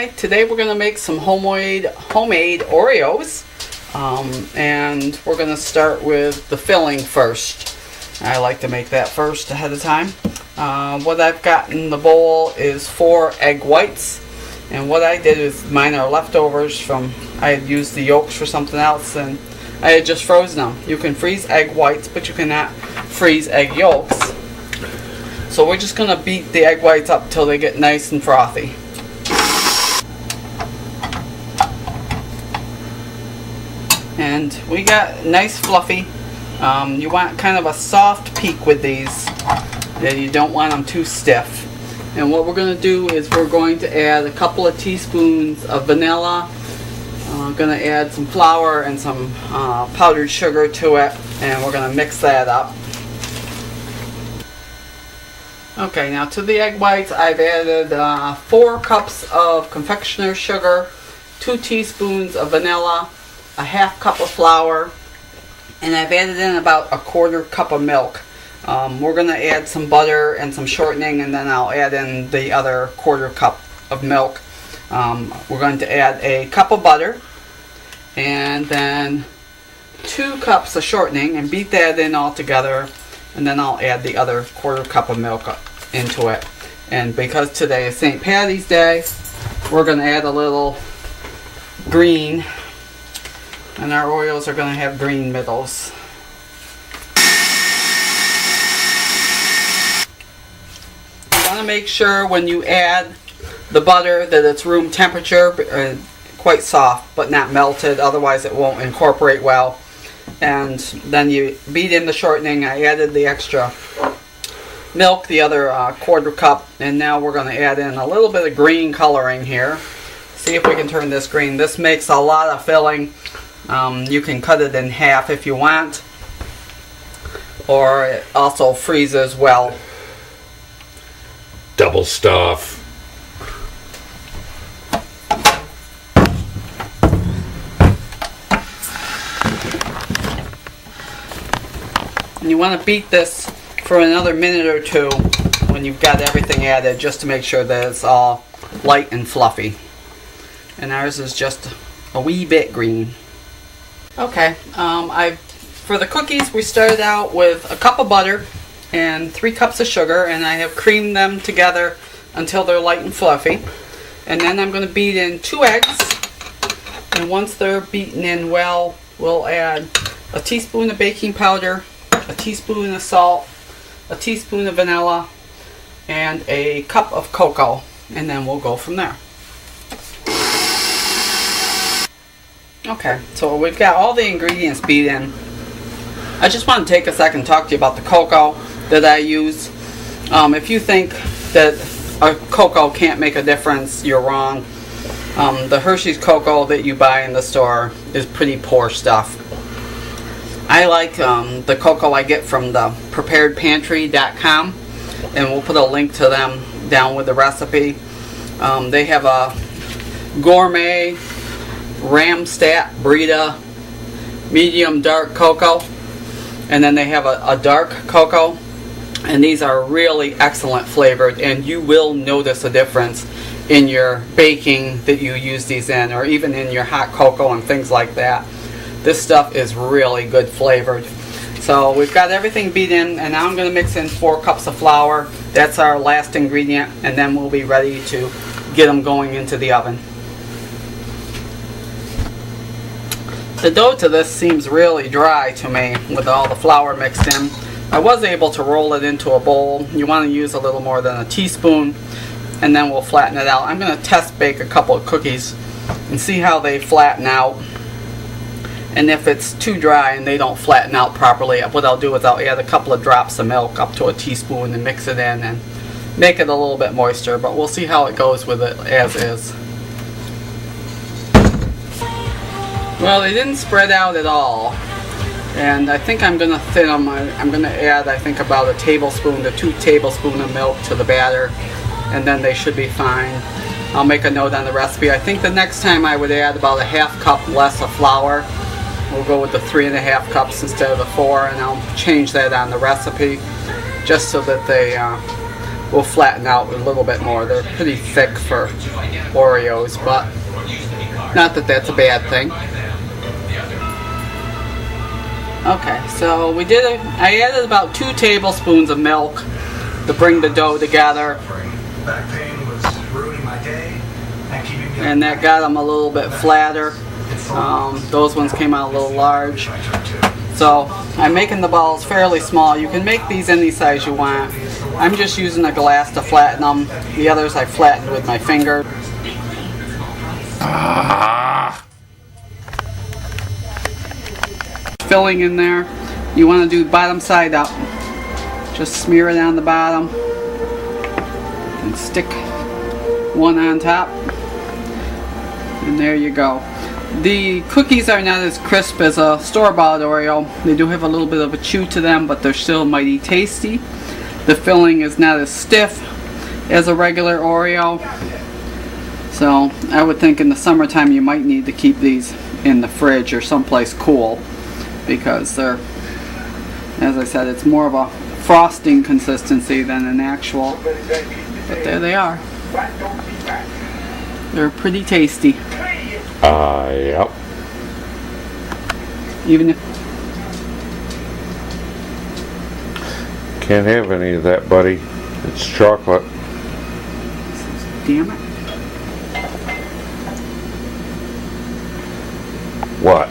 Hi, today we're going to make some homemade Oreos, and we're going to start with the filling first. I like to make that first ahead of time. What I've got in the bowl is 4 egg whites, and what I did is mine are leftovers from, I had used the yolks for something else and I had just frozen them. You can freeze egg whites, but you cannot freeze egg yolks. So we're just going to beat the egg whites up till they get nice and frothy. And we got nice fluffy. You want kind of a soft peak with these. And you don't want them too stiff. And what we're going to do is we're going to add a couple of teaspoons of vanilla. I'm going to add some flour and some powdered sugar to it. And we're going to mix that up. Okay, now to the egg whites, I've added 4 cups of confectioner sugar, 2 teaspoons of vanilla, a half cup of flour, and I've added in about a 1/4 cup of milk. We're going to add some butter and some shortening, and then I'll add in the other 1/4 cup of milk. We're going to add a cup of butter and then 2 cups of shortening and beat that in all together, and then I'll add the other 1/4 cup of milk into it. And because today is St. Patty's Day, we're going to add a little green, and our Oreos are going to have green middles. You want to make sure when you add the butter that it's room temperature, quite soft but not melted, otherwise it won't incorporate well. And then you beat in the shortening. I added the extra milk, the other 1/4 cup, and now we're going to add in a little bit of green coloring here. See if we can turn this green. This makes a lot of filling. You can cut it in half if you want, or it also freezes well. Double stuff. And you want to beat this for another minute or 2 when you've got everything added, just to make sure that it's all light and fluffy. And ours is just a wee bit green. Okay, for the cookies we started out with a cup of butter and 3 cups of sugar, and I have creamed them together until they're light and fluffy. And then I'm going to beat in 2 eggs, and once they're beaten in well, we'll add a teaspoon of baking powder, a teaspoon of salt, a teaspoon of vanilla, and a cup of cocoa, and then we'll go from there. Okay, so we've got all the ingredients beat in. I just want to take a second and talk to you about the cocoa that I use. If you think that a cocoa can't make a difference, you're wrong. The Hershey's cocoa that you buy in the store is pretty poor stuff. I like the cocoa I get from the preparedpantry.com, and we'll put a link to them down with the recipe. They have a gourmet Ramstat Brita medium dark cocoa, and then they have a dark cocoa, and these are really excellent flavored, and you will notice a difference in your baking that you use these in, or even in your hot cocoa and things like that. This stuff is really good flavored. So we've got everything beat in, and now I'm going to mix in 4 cups of flour. That's our last ingredient, and then we'll be ready to get them going into the oven. The dough to this seems really dry to me with all the flour mixed in. I was able to roll it into a bowl. You want to use a little more than a teaspoon, and then we'll flatten it out. I'm going to test bake a couple of cookies and see how they flatten out. And if it's too dry and they don't flatten out properly, what I'll do is I'll add a couple of drops of milk up to a teaspoon and mix it in and make it a little bit moister, but we'll see how it goes with it as is. Well, they didn't spread out at all, and I think I'm going to thin them. I'm going to add, I think, about a tablespoon to 2 tablespoons of milk to the batter, and then they should be fine. I'll make a note on the recipe. I think the next time I would add about a half cup less of flour. We'll go with the 3.5 cups instead of the 4, and I'll change that on the recipe just so that will flatten out a little bit more. They're pretty thick for Oreos, but not that that's a bad thing. Okay, so we did I added about 2 tablespoons of milk to bring the dough together. And that got them a little bit flatter. Those ones came out a little large. So I'm making the balls fairly small. You can make these any size you want. I'm just using a glass to flatten them. The others I flattened with my finger. Filling in there. You want to do bottom side up. Just smear it on the bottom and stick one on top. And there you go. The cookies are not as crisp as a store-bought Oreo. They do have a little bit of a chew to them, but they're still mighty tasty. The filling is not as stiff as a regular Oreo. So I would think in the summertime you might need to keep these in the fridge or someplace cool, because they're, as I said, it's more of a frosting consistency than an actual. But there they are. They're pretty tasty. Yep. Even if can't have any of that, buddy. It's chocolate. Damn it. What?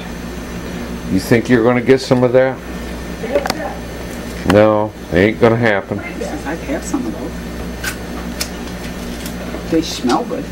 You think you're going to get some of that? No, ain't going to happen. I'd have some of those. They smell good.